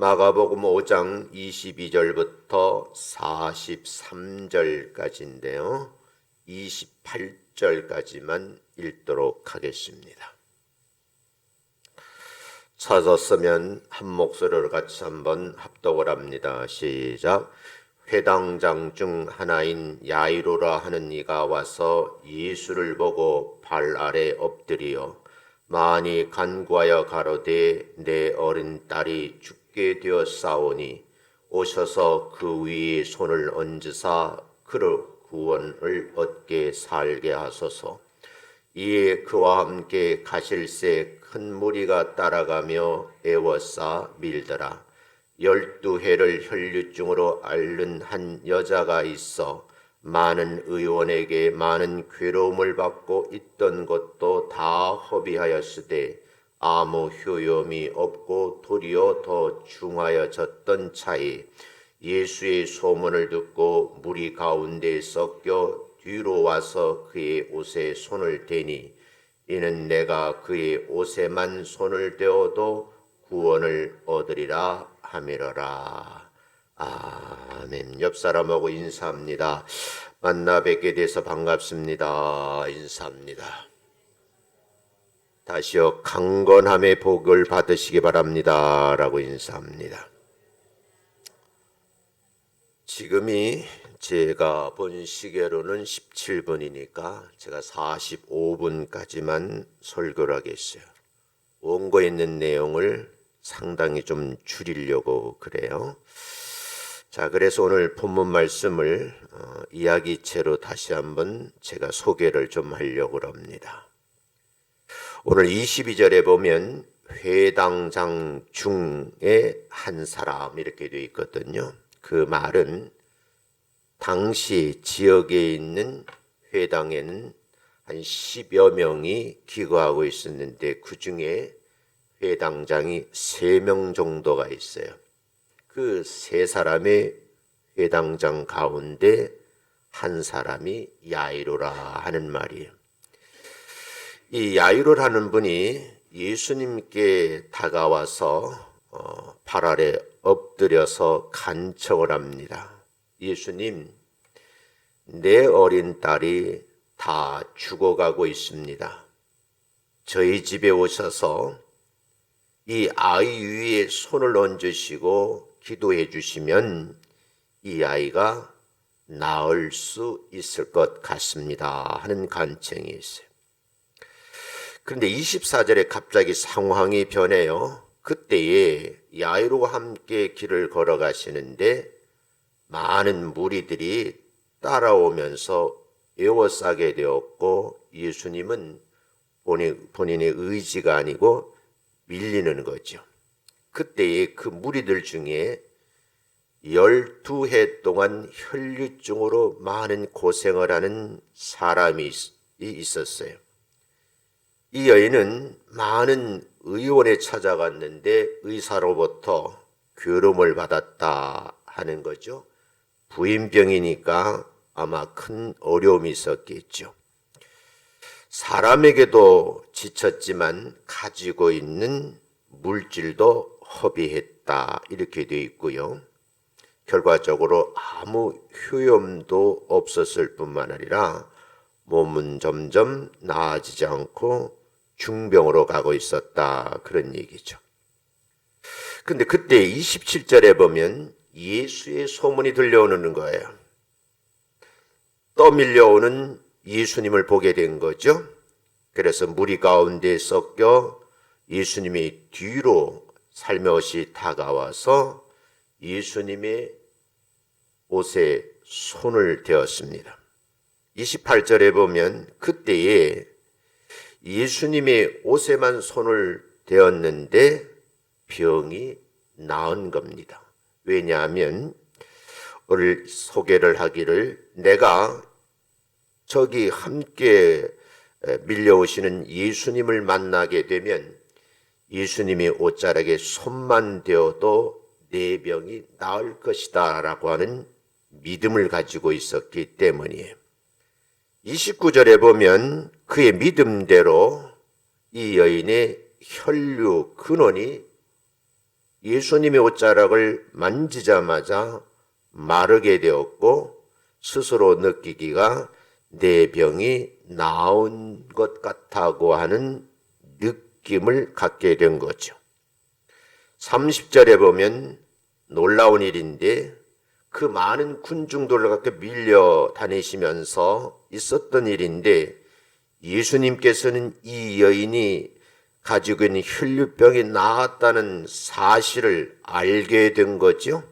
마가복음 5장 22절부터 43절까지인데요. 28절까지만 읽도록 하겠습니다. 찾았으면 한 목소리로 같이 한번 합독을 합니다. 시작. 회당장 중 하나인 야이로라 하는 이가 와서 예수를 보고 발 아래 엎드리어 많이 간구하여 가로되 내 어린 딸이 죽게 되었사오니 오셔서 그 위에 손을 얹으사 그를 구원을 얻게 살게 하소서. 이에 그와 함께 가실새 큰 무리가 따라가며 애워싸 밀더라. 12해를 혈류증으로 앓는 한 여자가 있어 많은 의원에게 많은 괴로움을 받고 있던 것도 다 허비하였으되 아무 효용이 없고 도리어 더 중하여졌던 차에 예수의 소문을 듣고 무리 가운데 섞여 뒤로 와서 그의 옷에 손을 대니 이는 내가 그의 옷에만 손을 대어도 구원을 얻으리라 함이러라. 아멘. 옆 사람하고 인사합니다. 만나 뵙게 돼서 반갑습니다. 인사합니다. 다시요. 강건함의 복을 받으시기 바랍니다. 라고 인사합니다. 지금이 제가 본 시계로는 17분이니까 제가 45분까지만 설교를 하겠어요. 원고에 있는 내용을 상당히 좀 줄이려고 그래요. 자, 그래서 오늘 본문 말씀을 이야기체로 다시 한번 제가 소개를 좀 하려고 합니다. 오늘 22절에 보면 회당장 중에 한 사람 이렇게 되어 있거든요. 그 말은 당시 지역에 있는 회당에는 한 10여 명이 기거하고 있었는데 그 중에 회당장이 3명 정도가 있어요. 그 3사람의 회당장 가운데 한 사람이 야이로라 하는 말이에요. 이 야이로라는 분이 예수님께 다가와서 발 아래 엎드려서 간청을 합니다. 예수님, 내 어린 딸이 다 죽어가고 있습니다. 저희 집에 오셔서 이 아이 위에 손을 얹으시고 기도해 주시면 이 아이가 나을 수 있을 것 같습니다 하는 간청이 있어요. 그런데 24절에 갑자기 상황이 변해요. 그때에 야이로와 함께 길을 걸어가시는데 많은 무리들이 따라오면서 에워싸게 되었고 예수님은 본인의 의지가 아니고 밀리는 거죠. 그때에 그 무리들 중에 12해 동안 혈류증으로 많은 고생을 하는 사람이 있었어요. 이 여인은 많은 의원에 찾아갔는데 의사로부터 괴로움을 받았다 하는 거죠. 부인병이니까 아마 큰 어려움이 있었겠죠. 사람에게도 지쳤지만 가지고 있는 물질도 허비했다 이렇게 되어 있고요. 결과적으로 아무 효험도 없었을 뿐만 아니라 몸은 점점 나아지지 않고 중병으로 가고 있었다 그런 얘기죠. 근데 그때 27절에 보면 예수의 소문이 들려오는 거예요. 떠밀려오는 예수님을 보게 된 거죠. 그래서 무리 가운데 섞여 예수님이 뒤로 살며시 다가와서 예수님의 옷에 손을 대었습니다. 28절에 보면 그때에 예수님의 옷에만 손을 대었는데 병이 나은 겁니다. 왜냐하면 오늘 소개를 하기를 내가 저기 함께 밀려오시는 예수님을 만나게 되면 예수님이 옷자락에 손만 대어도 내 병이 나을 것이다 라고 하는 믿음을 가지고 있었기 때문이에요. 29절에 보면 그의 믿음대로 이 여인의 혈류 근원이 예수님의 옷자락을 만지자마자 마르게 되었고 스스로 느끼기가 내 병이 나은 것 같다고 하는 느낌을 갖게 된 거죠. 30절에 보면 놀라운 일인데 그 많은 군중들을 갖고 밀려 다니시면서 있었던 일인데 예수님께서는 이 여인이 가지고 있는 혈류병이 나았다는 사실을 알게 된 거죠.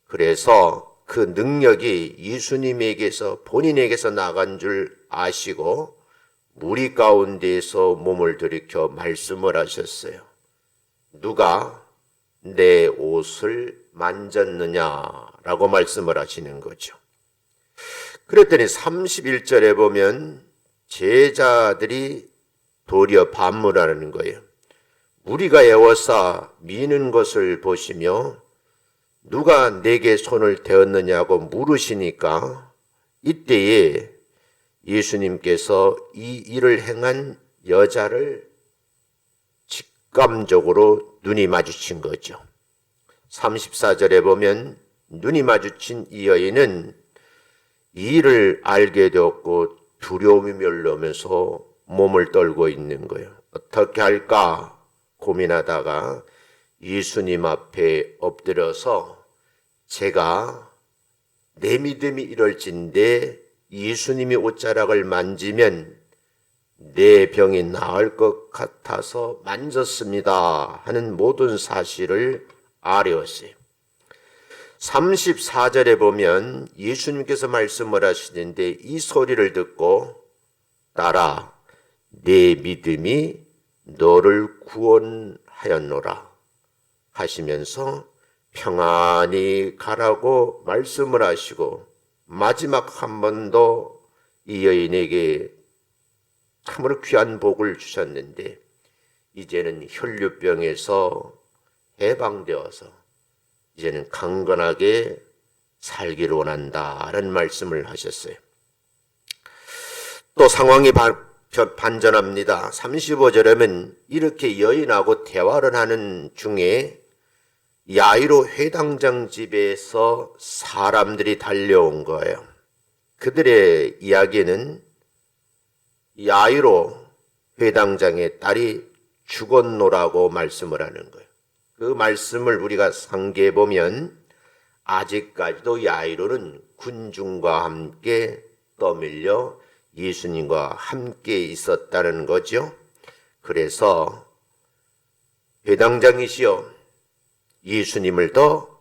그래서 그 능력이 예수님에게서 본인에게서 나간 줄 아시고 무리 가운데에서 몸을 들이켜 말씀을 하셨어요. 누가 내 옷을 만졌느냐라고 말씀을 하시는 거죠. 그랬더니 31절에 보면 제자들이 도리어 반문하는 거예요. 무리가 애워싸 미는 것을 보시며 누가 내게 손을 대었느냐고 물으시니까 이때에 예수님께서 이 일을 행한 여자를 직감적으로 눈이 마주친 거죠. 34절에 보면 눈이 마주친 이 여인은 이 일을 알게 되었고 두려움이 밀려오면서 몸을 떨고 있는 거예요. 어떻게 할까 고민하다가 예수님 앞에 엎드려서 제가 내 믿음이 이럴진데 예수님이 옷자락을 만지면 내 병이 나을 것 같아서 만졌습니다 하는 모든 사실을 아뢰었어요. 34절에 보면 예수님께서 말씀을 하시는데 이 소리를 듣고 딸아 내 믿음이 너를 구원하였노라 하시면서 평안히 가라고 말씀을 하시고 마지막 한 번 더 이 여인에게 참으로 귀한 복을 주셨는데 이제는 혈류병에서 해방되어서 이제는 강건하게 살기를 원한다라는 말씀을 하셨어요. 또 상황이 반전합니다. 35절에는 이렇게 여인하고 대화를 하는 중에 야이로 회당장 집에서 사람들이 달려온 거예요. 그들의 이야기는 야이로 회당장의 딸이 죽었노라고 말씀을 하는 거예요. 그 말씀을 우리가 상기해 보면 아직까지도 야이로는 군중과 함께 떠밀려 예수님과 함께 있었다는 거죠. 그래서 회당장이시여 예수님을 더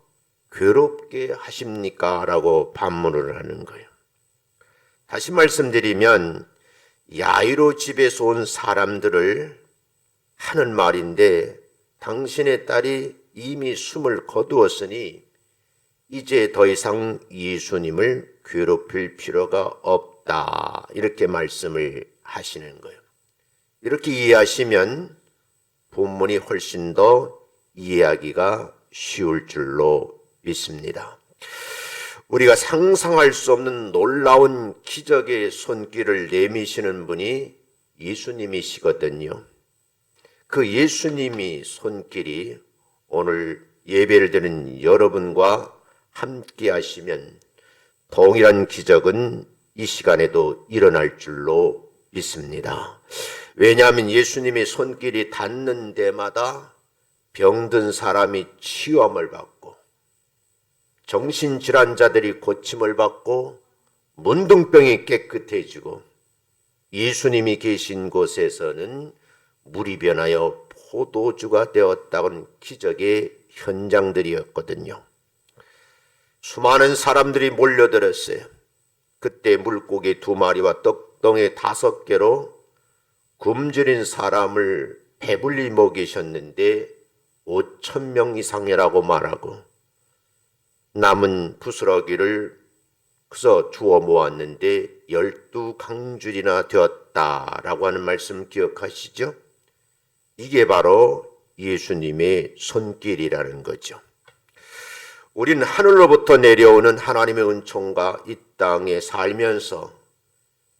괴롭게 하십니까? 라고 반문을 하는 거예요. 다시 말씀드리면 야이로 집에서 온 사람들을 하는 말인데 당신의 딸이 이미 숨을 거두었으니 이제 더 이상 예수님을 괴롭힐 필요가 없다. 이렇게 말씀을 하시는 거예요. 이렇게 이해하시면 본문이 훨씬 더 이해하기가 쉬울 줄로 믿습니다. 우리가 상상할 수 없는 놀라운 기적의 손길을 내미시는 분이 예수님이시거든요. 그 예수님이 손길이 오늘 예배를 드리는 여러분과 함께 하시면 동일한 기적은 이 시간에도 일어날 줄로 믿습니다. 왜냐하면 예수님의 손길이 닿는 데마다 병든 사람이 치유함을 받고 정신질환자들이 고침을 받고 문둥병이 깨끗해지고 예수님이 계신 곳에서는 물이 변하여 포도주가 되었다는 기적의 현장들이었거든요. 수많은 사람들이 몰려들었어요. 그때 물고기 2마리와 떡덩이 5개로 굶주린 사람을 배불리 먹이셨는데 5,000명 이상이라고 말하고 남은 부스러기를 그저 주워 모았는데 12강줄이나 되었다라고 하는 말씀 기억하시죠? 이게 바로 예수님의 손길이라는 거죠. 우리는 하늘로부터 내려오는 하나님의 은총과 이 땅에 살면서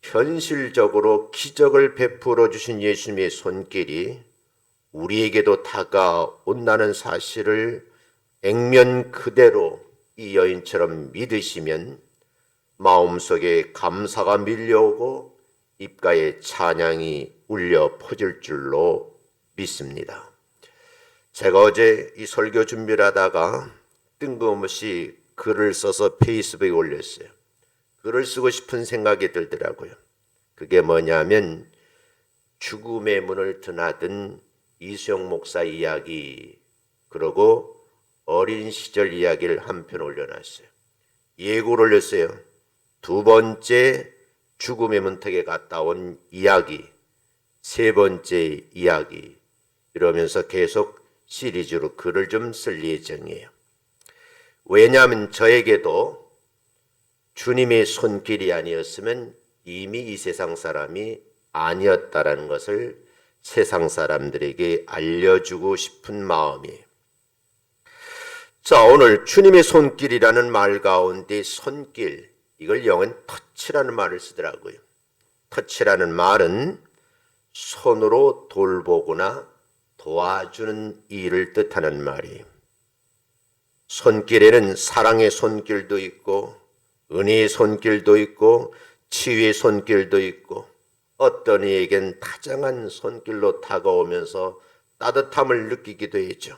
현실적으로 기적을 베풀어 주신 예수님의 손길이 우리에게도 다가온다는 사실을 액면 그대로 이 여인처럼 믿으시면 마음속에 감사가 밀려오고 입가에 찬양이 울려 퍼질 줄로 믿습니다. 제가 어제 이 설교 준비를 하다가 뜬금없이 글을 써서 페이스북에 올렸어요. 글을 쓰고 싶은 생각이 들더라고요. 그게 뭐냐면 죽음의 문을 드나든 이수영 목사 이야기, 그리고 어린 시절 이야기를 한 편 올려놨어요. 예고를 올렸어요. 두 번째 죽음의 문턱에 갔다 온 이야기, 세 번째 이야기, 이러면서 계속 시리즈로 글을 좀 쓸 예정이에요. 왜냐하면 저에게도 주님의 손길이 아니었으면 이미 이 세상 사람이 아니었다라는 것을 세상 사람들에게 알려주고 싶은 마음이에요. 자, 오늘 주님의 손길이라는 말 가운데 손길, 이걸 영어는 터치라는 말을 쓰더라고요. 터치라는 말은 손으로 돌보거나 도와주는 일을 뜻하는 말이에요. 손길에는 사랑의 손길도 있고 은혜의 손길도 있고 치유의 손길도 있고 어떤 이에겐 다정한 손길로 다가오면서 따뜻함을 느끼기도 했죠.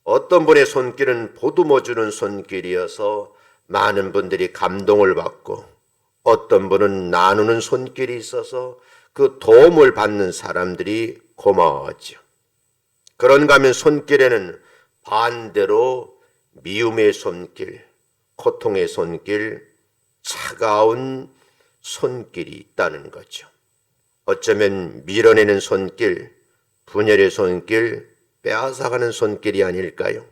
어떤 분의 손길은 보듬어주는 손길이어서 많은 분들이 감동을 받고 어떤 분은 나누는 손길이 있어서 그 도움을 받는 사람들이 고마워하죠. 그런가 하면 손길에는 반대로 미움의 손길, 고통의 손길, 차가운 손길이 있다는 거죠. 어쩌면 밀어내는 손길, 분열의 손길, 빼앗아가는 손길이 아닐까요?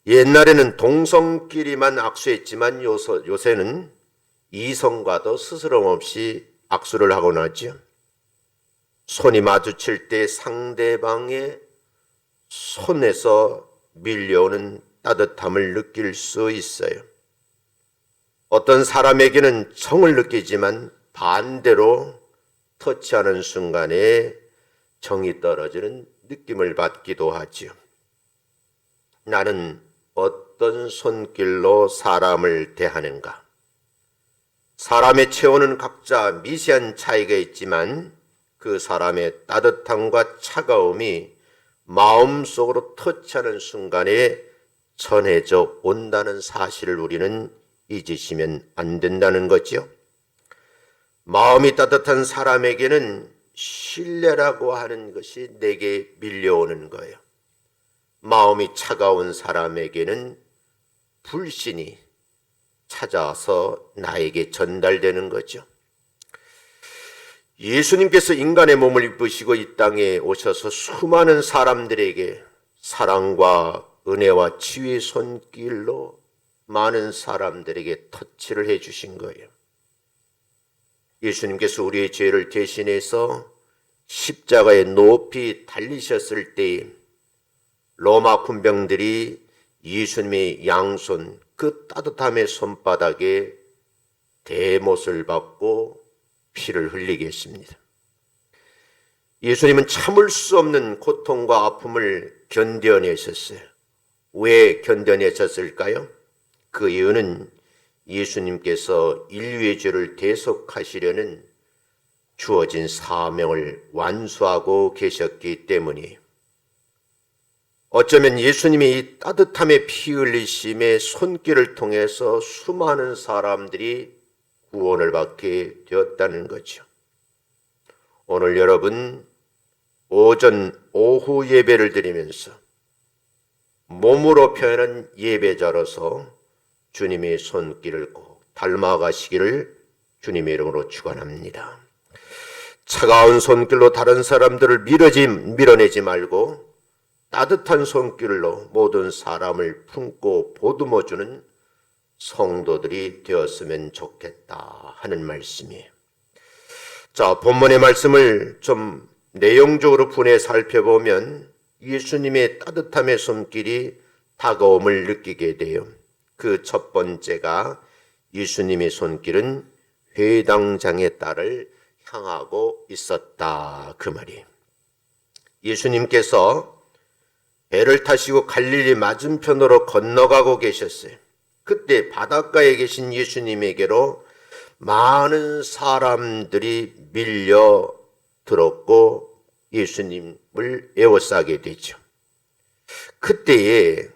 옛날에는 동성끼리만 악수했지만 요새는 이성과도 스스럼 없이 악수를 하곤 하죠. 손이 마주칠 때 상대방의 손에서 밀려오는 따뜻함을 느낄 수 있어요. 어떤 사람에게는 정을 느끼지만 반대로 터치하는 순간에 정이 떨어지는 느낌을 받기도 하지요. 나는 어떤 손길로 사람을 대하는가? 사람의 체온은 각자 미세한 차이가 있지만 그 사람의 따뜻함과 차가움이 마음속으로 터치하는 순간에 전해져 온다는 사실을 우리는 잊으시면 안 된다는 거죠. 마음이 따뜻한 사람에게는 신뢰라고 하는 것이 내게 밀려오는 거예요. 마음이 차가운 사람에게는 불신이 찾아와서 나에게 전달되는 거죠. 예수님께서 인간의 몸을 입으시고 이 땅에 오셔서 수많은 사람들에게 사랑과 은혜와 치유의 손길로 많은 사람들에게 터치를 해 주신 거예요. 예수님께서 우리의 죄를 대신해서 십자가에 높이 달리셨을 때 로마 군병들이 예수님의 양손, 그 따뜻함의 손바닥에 대못을 받고 피를 흘리게 했습니다. 예수님은 참을 수 없는 고통과 아픔을 견뎌내셨어요. 왜 견뎌내셨을까요? 그 이유는 예수님께서 인류의 죄를 대속하시려는 주어진 사명을 완수하고 계셨기 때문이에요. 어쩌면 예수님이 이 따뜻함의 피 흘리심의 손길을 통해서 수많은 사람들이 구원을 받게 되었다는 거죠. 오늘 여러분 오전, 오후 예배를 드리면서 몸으로 표현한 예배자로서 주님의 손길을 꼭 닮아가시기를 주님의 이름으로 축원합니다. 차가운 손길로 다른 사람들을 밀어내지 말고 따뜻한 손길로 모든 사람을 품고 보듬어주는 성도들이 되었으면 좋겠다 하는 말씀이에요. 자, 본문의 말씀을 좀 내용적으로 분해 살펴보면 예수님의 따뜻함의 손길이 다가옴을 느끼게 돼요. 그 첫 번째가 예수님의 손길은 회당장의 딸을 향하고 있었다, 그 말이에요. 예수님께서 배를 타시고 갈릴리 맞은편으로 건너가고 계셨어요. 그때 바닷가에 계신 예수님에게로 많은 사람들이 밀려 들었고 예수님을 에워싸게 되죠. 그때에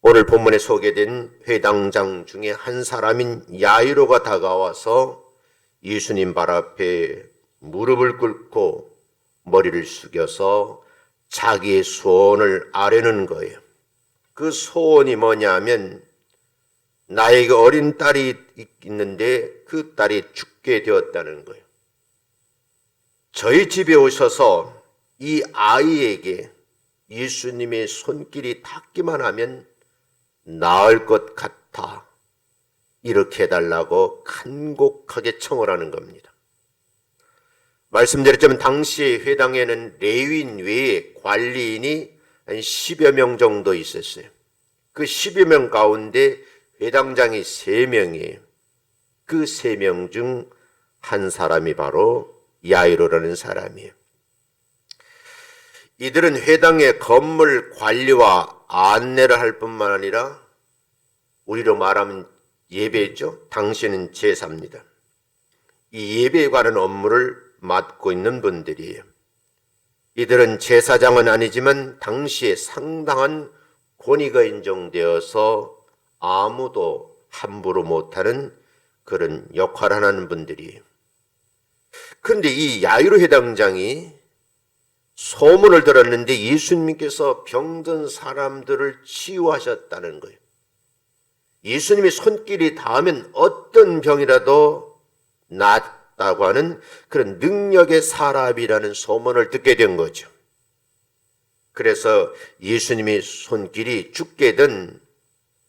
오늘 본문에 소개된 회당장 중에 한 사람인 야이로가 다가와서 예수님 발 앞에 무릎을 꿇고 머리를 숙여서 자기의 소원을 아뢰는 거예요. 그 소원이 뭐냐면 나에게 어린 딸이 있는데 그 딸이 죽게 되었다는 거예요. 저희 집에 오셔서 이 아이에게 예수님의 손길이 닿기만 하면 나을 것 같아. 이렇게 해달라고 간곡하게 청을 하는 겁니다. 말씀드렸지만 당시의 회당에는 레위인 외에 관리인이 한 10여 명 정도 있었어요. 그 10여 명 가운데 회당장이 3명이에요. 그 3명 중 한 사람이 바로 야이로라는 사람이에요. 이들은 회당의 건물 관리와 안내를 할 뿐만 아니라 우리로 말하면 예배죠. 당시에는 제사입니다. 이 예배에 관한 업무를 맡고 있는 분들이에요. 이들은 제사장은 아니지만 당시에 상당한 권위가 인정되어서 아무도 함부로 못하는 그런 역할을 하는 분들이에요. 그런데 이 야이로 회당장이 소문을 들었는데 예수님께서 병든 사람들을 치유하셨다는 거예요. 예수님의 손길이 닿으면 어떤 병이라도 낫다고 하는 그런 능력의 사람이라는 소문을 듣게 된 거죠. 그래서 예수님의 손길이 죽게 된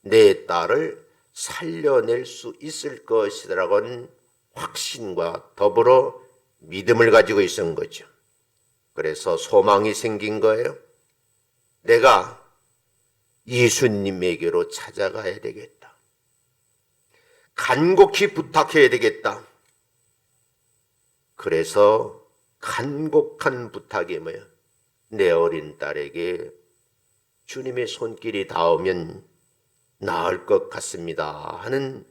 내 딸을 살려낼 수 있을 것이라고는 확신과 더불어 믿음을 가지고 있었던 거죠. 그래서 소망이 생긴 거예요. 내가 예수님에게로 찾아가야 되겠다. 간곡히 부탁해야 되겠다. 그래서 간곡한 부탁이 뭐예요? 내 어린 딸에게 주님의 손길이 닿으면 나을 것 같습니다 하는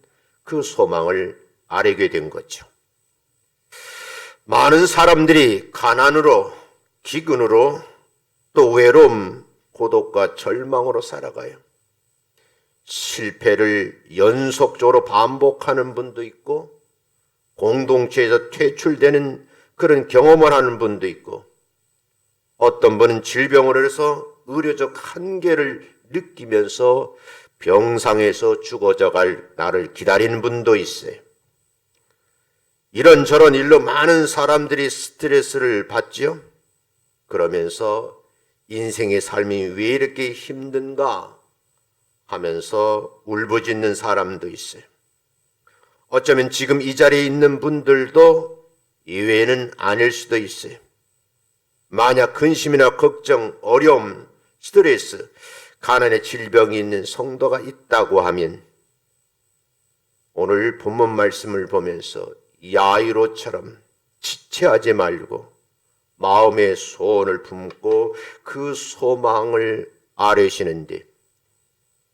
그 소망을 아뢰게 된 거죠. 많은 사람들이 가난으로, 기근으로, 또 외로움, 고독과 절망으로 살아가요. 실패를 연속적으로 반복하는 분도 있고 공동체에서 퇴출되는 그런 경험을 하는 분도 있고 어떤 분은 질병으로 해서 의료적 한계를 느끼면서 병상에서 죽어져갈 날을 기다리는 분도 있어요. 이런저런 일로 많은 사람들이 스트레스를 받죠. 그러면서 인생의 삶이 왜 이렇게 힘든가 하면서 울부짖는 사람도 있어요. 어쩌면 지금 이 자리에 있는 분들도 이외에는 아닐 수도 있어요. 만약 근심이나 걱정, 어려움, 스트레스, 가난의 질병이 있는 성도가 있다고 하면 오늘 본문 말씀을 보면서 야이로처럼 지체하지 말고 마음의 소원을 품고 그 소망을 아뢰시는데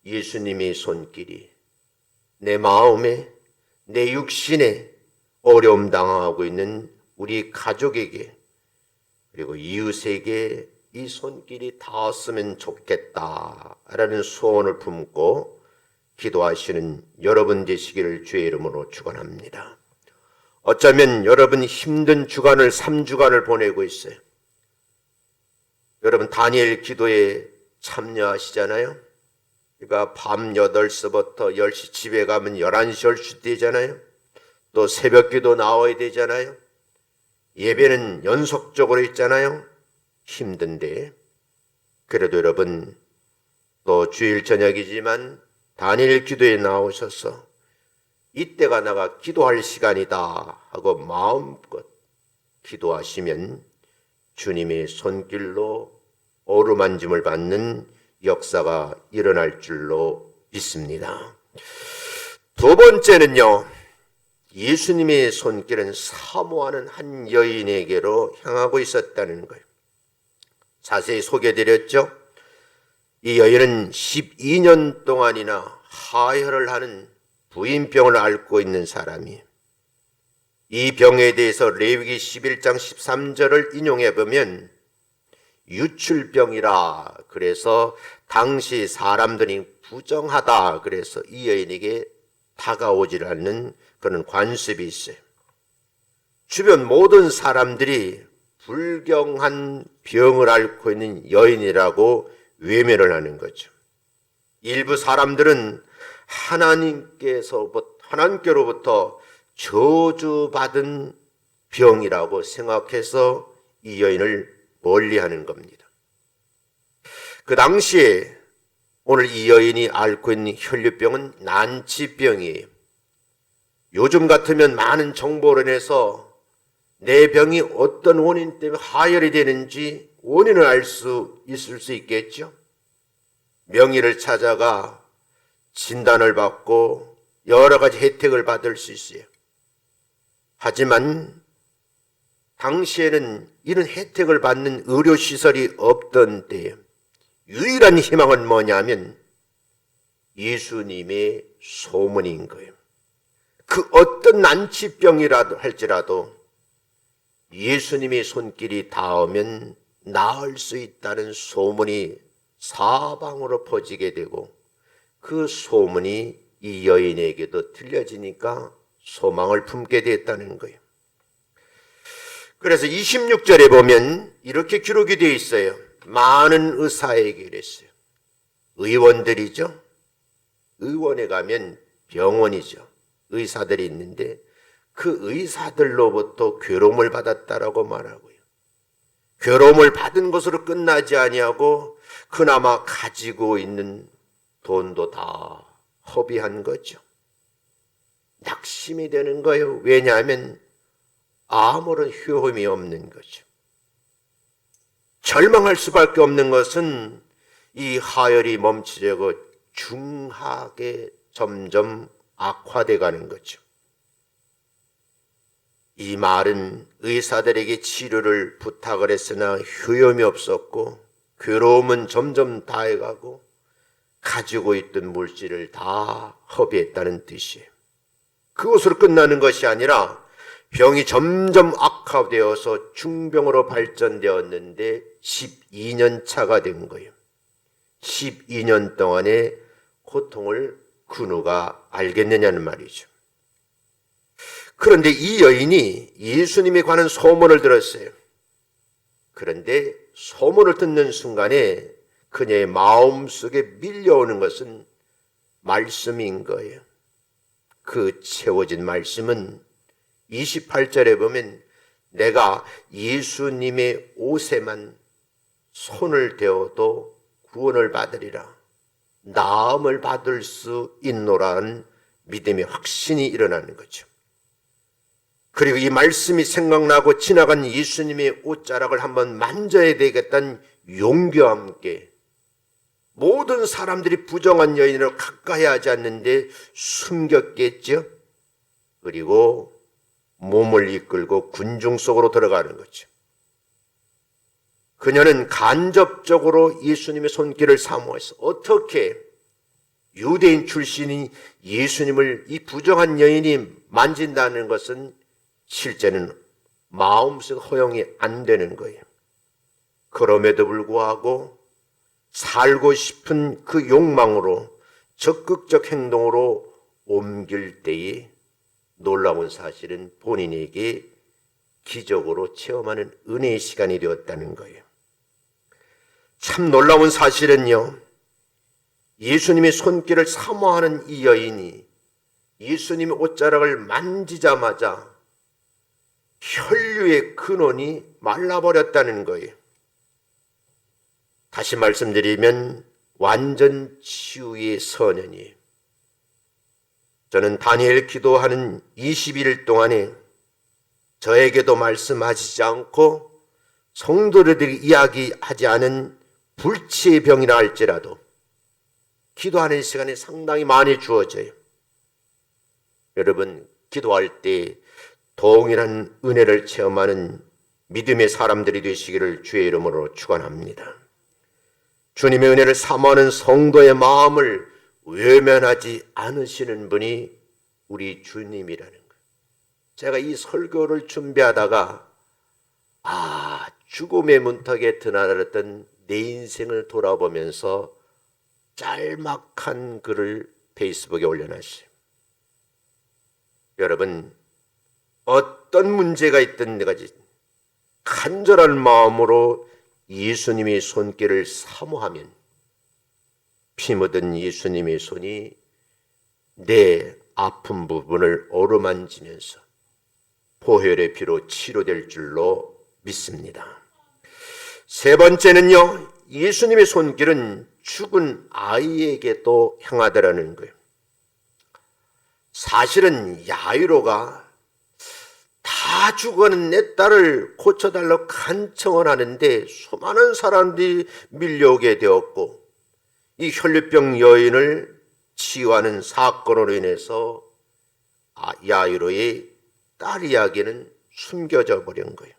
예수님의 손길이 내 마음에, 내 육신에 어려움 당하고 있는 우리 가족에게 그리고 이웃에게 이 손길이 닿았으면 좋겠다라는 소원을 품고 기도하시는 여러분 되시기를 주의 이름으로 축원합니다. 어쩌면 여러분 힘든 주간을 3주간을 보내고 있어요. 여러분 다니엘 기도에 참여하시잖아요. 그러니까 밤 8시부터 10시 집에 가면 11시 10시 되잖아요. 또 새벽 기도 나와야 되잖아요. 예배는 연속적으로 있잖아요. 힘든데 그래도 여러분 또 주일 저녁이지만 다니엘 기도에 나오셔서 이때가 내가 기도할 시간이다 하고 마음껏 기도하시면 주님의 손길로 어루만짐을 받는 역사가 일어날 줄로 믿습니다. 두 번째는요, 예수님의 손길은 사모하는 한 여인에게로 향하고 있었다는 거예요. 자세히 소개해드렸죠. 이 여인은 12년 동안이나 하혈을 하는 부인병을 앓고 있는 사람이에요. 이 병에 대해서 레위기 11장 13절을 인용해 보면 유출병이라 그래서 당시 사람들이 부정하다 그래서 이 여인에게 다가오질 않는 그런 관습이 있어요. 주변 모든 사람들이 불경한 병을 앓고 있는 여인이라고 외면을 하는 거죠. 일부 사람들은 하나님께로부터 저주받은 병이라고 생각해서 이 여인을 멀리하는 겁니다. 그 당시에 오늘 이 여인이 앓고 있는 혈류병은 난치병이에요. 요즘 같으면 많은 정보를 내서 내 병이 어떤 원인 때문에 하혈이 되는지 원인을 알 수 있을 수 있겠죠. 명의를 찾아가 진단을 받고 여러 가지 혜택을 받을 수 있어요. 하지만 당시에는 이런 혜택을 받는 의료시설이 없던 때에 유일한 희망은 뭐냐면 예수님의 소문인 거예요. 그 어떤 난치병이라도 할지라도 예수님의 손길이 닿으면 나을 수 있다는 소문이 사방으로 퍼지게 되고 그 소문이 이 여인에게도 들려지니까 소망을 품게 됐다는 거예요. 그래서 26절에 보면 이렇게 기록이 되어 있어요. 많은 의사에게 이랬어요. 의원들이죠. 의원에 가면 병원이죠. 의사들이 있는데 그 의사들로부터 괴로움을 받았다라고 말하고요. 괴로움을 받은 것으로 끝나지 아니하고 그나마 가지고 있는 돈도 다 허비한 거죠. 낙심이 되는 거예요. 왜냐하면 아무런 효험이 없는 거죠. 절망할 수밖에 없는 것은 이 하혈이 멈추려고 중하게 점점 악화돼 가는 거죠. 이 말은 의사들에게 치료를 부탁을 했으나 효험이 없었고 괴로움은 점점 다해가고 가지고 있던 물질을 다 허비했다는 뜻이에요. 그것으로 끝나는 것이 아니라 병이 점점 악화되어서 중병으로 발전되었는데 12년 차가 된 거예요. 12년 동안의 고통을 그 누가 알겠느냐는 말이죠. 그런데 이 여인이 예수님에 관한 소문을 들었어요. 그런데 소문을 듣는 순간에 그녀의 마음속에 밀려오는 것은 말씀인 거예요. 그 채워진 말씀은 28절에 보면 내가 예수님의 옷에만 손을 대어도 구원을 받으리라. 나음을 받을 수 있노라는 믿음의 확신이 일어나는 거죠. 그리고 이 말씀이 생각나고 지나간 예수님의 옷자락을 한번 만져야 되겠다는 용기와 함께 모든 사람들이 부정한 여인으로 가까이 하지 않는데 숨겼겠죠. 그리고 몸을 이끌고 군중 속으로 들어가는 거죠. 그녀는 간접적으로 예수님의 손길을 사모해서 어떻게 유대인 출신이 예수님을 이 부정한 여인이 만진다는 것은 실제는 마음속 허용이 안 되는 거예요. 그럼에도 불구하고 살고 싶은 그 욕망으로 적극적 행동으로 옮길 때에 놀라운 사실은 본인에게 기적으로 체험하는 은혜의 시간이 되었다는 거예요. 참 놀라운 사실은요, 예수님의 손길을 사모하는 이 여인이 예수님의 옷자락을 만지자마자 혈류의 근원이 말라버렸다는 거예요. 다시 말씀드리면 완전 치유의 선언이에요. 저는 다니엘 기도하는 20일 동안에 저에게도 말씀하시지 않고 성도들에게 이야기하지 않은 불치의 병이라 할지라도 기도하는 시간이 상당히 많이 주어져요. 여러분, 기도할 때 동일한 은혜를 체험하는 믿음의 사람들이 되시기를 주의 이름으로 축원합니다. 주님의 은혜를 사모하는 성도의 마음을 외면하지 않으시는 분이 우리 주님이라는 거예요. 제가 이 설교를 준비하다가 죽음의 문턱에 드나들었던 내 인생을 돌아보면서 짤막한 글을 페이스북에 올려놨어요. 여러분, 어떤 문제가 있든 내가 간절한 마음으로 예수님의 손길을 사모하면 피 묻은 예수님의 손이 내 아픈 부분을 어루만지면서 보혈의 피로 치료될 줄로 믿습니다. 세 번째는요, 예수님의 손길은 죽은 아이에게도 향하더라는 거예요. 사실은 야이로가 다 죽어가는 내 딸을 고쳐달라고 간청을 하는데 수많은 사람들이 밀려오게 되었고, 이 혈류병 여인을 치유하는 사건으로 인해서 야이로의 딸 이야기는 숨겨져 버린 거예요.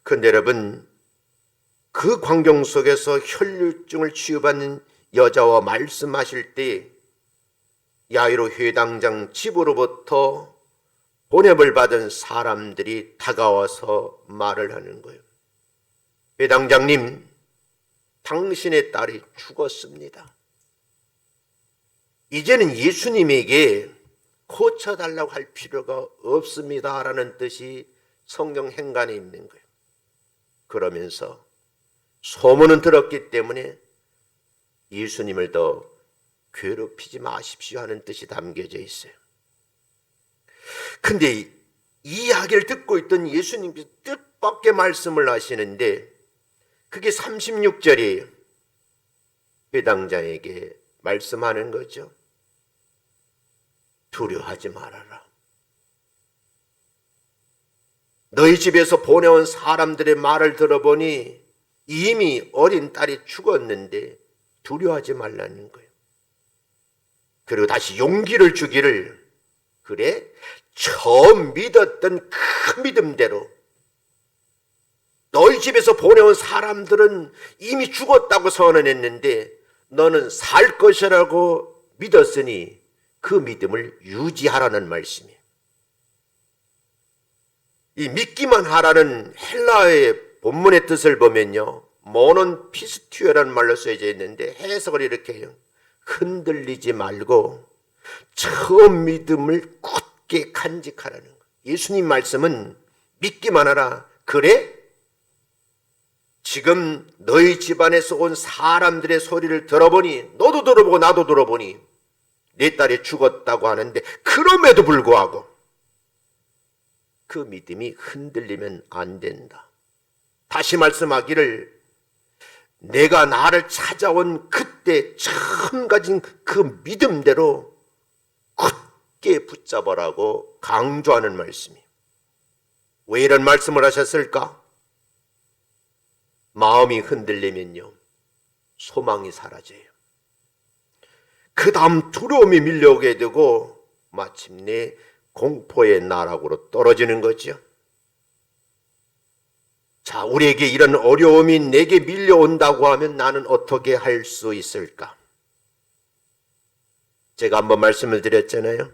그런데 여러분, 그 광경 속에서 혈류증을 치유받는 여자와 말씀하실 때 야이로 회당장 집으로부터 보냄을 받은 사람들이 다가와서 말을 하는 거예요. 회당장님, 당신의 딸이 죽었습니다. 이제는 예수님에게 고쳐달라고 할 필요가 없습니다 라는 뜻이 성경 행간에 있는 거예요. 그러면서 소문은 들었기 때문에 예수님을 더 괴롭히지 마십시오 하는 뜻이 담겨져 있어요. 근데 이 이야기를 듣고 있던 예수님께서 뜻밖의 말씀을 하시는데 그게 36절이에요. 회당장에게 말씀하는 거죠. 두려워하지 말아라. 너희 집에서 보내온 사람들의 말을 들어보니 이미 어린 딸이 죽었는데 두려워하지 말라는 거예요. 그리고 다시 용기를 주기를, 그래, 처음 믿었던 그 믿음대로 너희 집에서 보내온 사람들은 이미 죽었다고 선언했는데 너는 살 것이라고 믿었으니 그 믿음을 유지하라는 말씀이에요. 이 믿기만 하라는 헬라어의 본문의 뜻을 보면요, 모논 피스티오라는 말로 쓰여져 있는데 해석을 이렇게 해요. 흔들리지 말고 처음 믿음을 굳게 간직하라는 거예요. 예수님 말씀은 믿기만 하라. 그래? 지금 너희 집안에서 온 사람들의 소리를 들어보니, 너도 들어보고 나도 들어보니 내 딸이 죽었다고 하는데 그럼에도 불구하고 그 믿음이 흔들리면 안 된다. 다시 말씀하기를, 내가 나를 찾아온 그때 처음 가진 그 믿음대로 굳게 붙잡아라고 강조하는 말씀이에요. 왜 이런 말씀을 하셨을까? 마음이 흔들리면요, 소망이 사라져요. 그 다음 두려움이 밀려오게 되고 마침내 공포의 나락으로 떨어지는 거죠. 자, 우리에게 이런 어려움이 내게 밀려온다고 하면 나는 어떻게 할 수 있을까? 제가 한번 말씀을 드렸잖아요.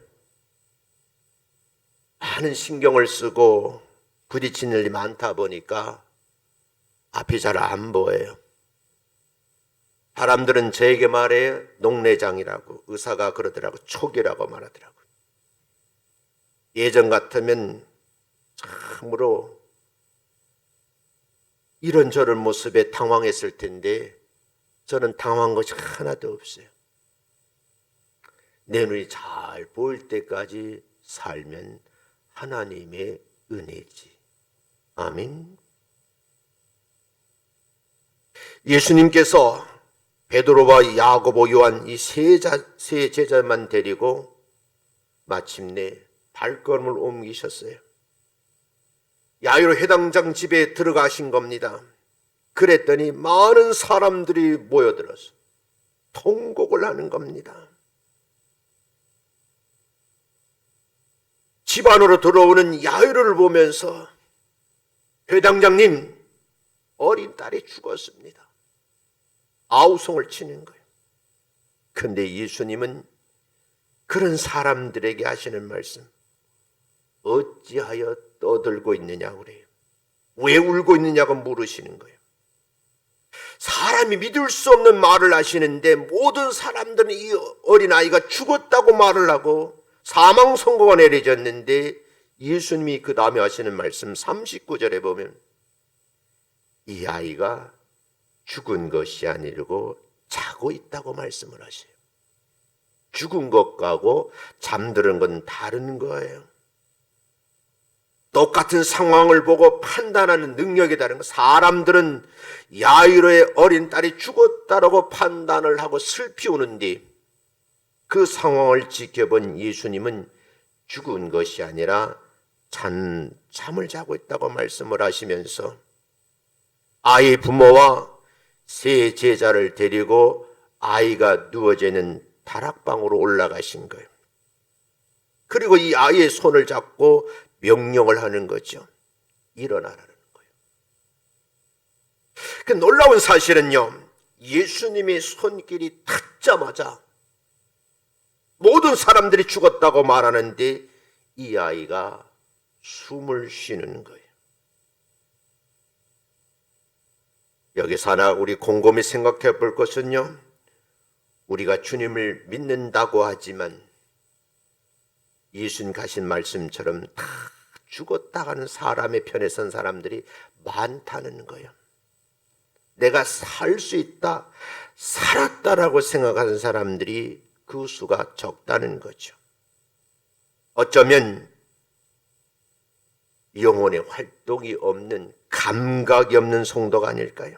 많은 신경을 쓰고 부딪히는 일이 많다 보니까 앞이 잘 안 보여요. 사람들은 저에게 말해 녹내장이라고, 의사가 그러더라고, 촉이라고 말하더라고. 예전 같으면 참으로 이런저런 모습에 당황했을 텐데 저는 당황한 것이 하나도 없어요. 내 눈이 잘 보일 때까지 살면 하나님의 은혜지. 아멘. 예수님께서 베드로와 야고보, 요한 이 세 제자만 데리고 마침내 발걸음을 옮기셨어요. 야이로 회당장 집에 들어가신 겁니다. 그랬더니 많은 사람들이 모여들어서 통곡을 하는 겁니다. 집 안으로 들어오는 야이로를 보면서 회당장님, 어린 딸이 죽었습니다. 아우성을 치는 거예요. 그런데 예수님은 그런 사람들에게 하시는 말씀, 어찌하여 떠들고 있느냐고 그래요. 왜 울고 있느냐고 물으시는 거예요. 사람이 믿을 수 없는 말을 하시는데 모든 사람들은 이 어린아이가 죽었다고 말을 하고 사망 선고가 내려졌는데 예수님이 그 다음에 하시는 말씀 39절에 보면 이 아이가 죽은 것이 아니고 자고 있다고 말씀을 하셔요. 죽은 것하고 잠드는 건 다른 거예요. 똑같은 상황을 보고 판단하는 능력이 다른 거. 사람들은 야이로의 어린 딸이 죽었다라고 판단을 하고 슬피 우는데 그 상황을 지켜본 예수님은 죽은 것이 아니라 잠을 자고 있다고 말씀을 하시면서 아이의 부모와 세 제자를 데리고 아이가 누워져 있는 다락방으로 올라가신 거예요. 그리고 이 아이의 손을 잡고 명령을 하는 거죠. 일어나라는 거예요. 그 놀라운 사실은요, 예수님의 손길이 닿자마자 모든 사람들이 죽었다고 말하는데 이 아이가 숨을 쉬는 거예요. 여기서 하나 우리 곰곰이 생각해 볼 것은요, 우리가 주님을 믿는다고 하지만 예수님 가신 말씀처럼 다 죽었다 가는 사람의 편에 선 사람들이 많다는 거예요. 내가 살 수 있다, 살았다라고 생각하는 사람들이 그 수가 적다는 거죠. 어쩌면 영혼의 활동이 없는, 감각이 없는 성도가 아닐까요?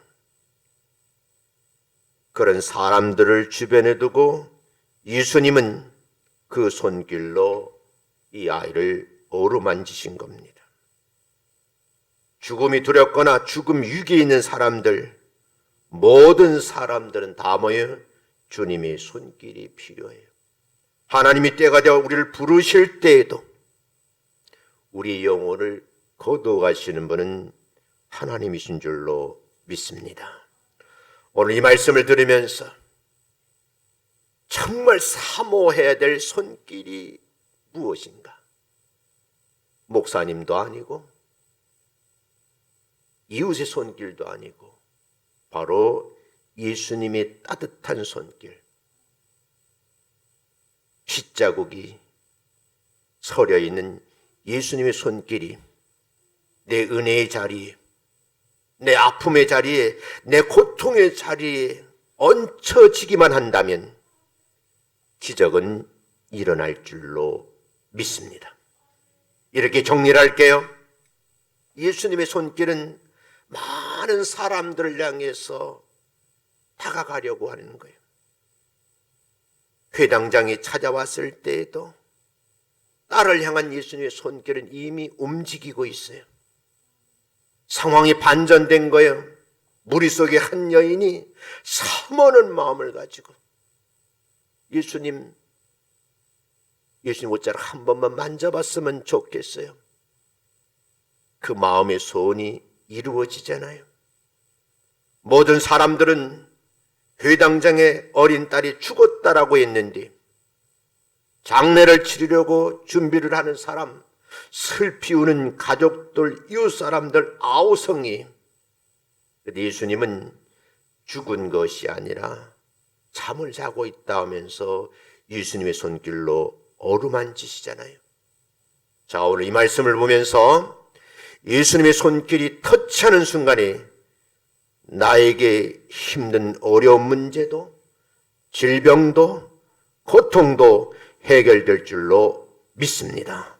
그런 사람들을 주변에 두고 예수님은 그 손길로 이 아이를 어루만지신 겁니다. 죽음이 두렵거나 죽음 위기에 있는 사람들, 모든 사람들은 다 모여 주님의 손길이 필요해요. 하나님이 때가 되어 우리를 부르실 때에도 우리의 영혼을 거두어가시는 분은 하나님이신 줄로 믿습니다. 오늘 이 말씀을 들으면서 정말 사모해야 될 손길이 무엇인가? 목사님도 아니고 이웃의 손길도 아니고 바로 예수님의 따뜻한 손길, 핏자국이 서려 있는 예수님의 손길이 내 은혜의 자리에, 내 아픔의 자리에, 내 고통의 자리에 얹혀지기만 한다면 기적은 일어날 줄로 믿습니다. 이렇게 정리를 할게요. 예수님의 손길은 많은 사람들을 향해서 다가가려고 하는 거예요. 회당장이 찾아왔을 때에도 딸을 향한 예수님의 손길은 이미 움직이고 있어요. 상황이 반전된 거예요. 무리 속에 한 여인이 사모하는 마음을 가지고 예수님 옷자락 한 번만 만져봤으면 좋겠어요. 그 마음의 소원이 이루어지잖아요. 모든 사람들은 회당장의 어린 딸이 죽었다라고 했는데 장례를 치르려고 준비를 하는 사람, 슬피 우는 가족들, 이웃 사람들 아우성이, 예수님은 죽은 것이 아니라 잠을 자고 있다 하면서 예수님의 손길로 어루만지시잖아요. 자, 오늘 이 말씀을 보면서 예수님의 손길이 터치하는 순간에 나에게 힘든 어려운 문제도, 질병도, 고통도 해결될 줄로 믿습니다.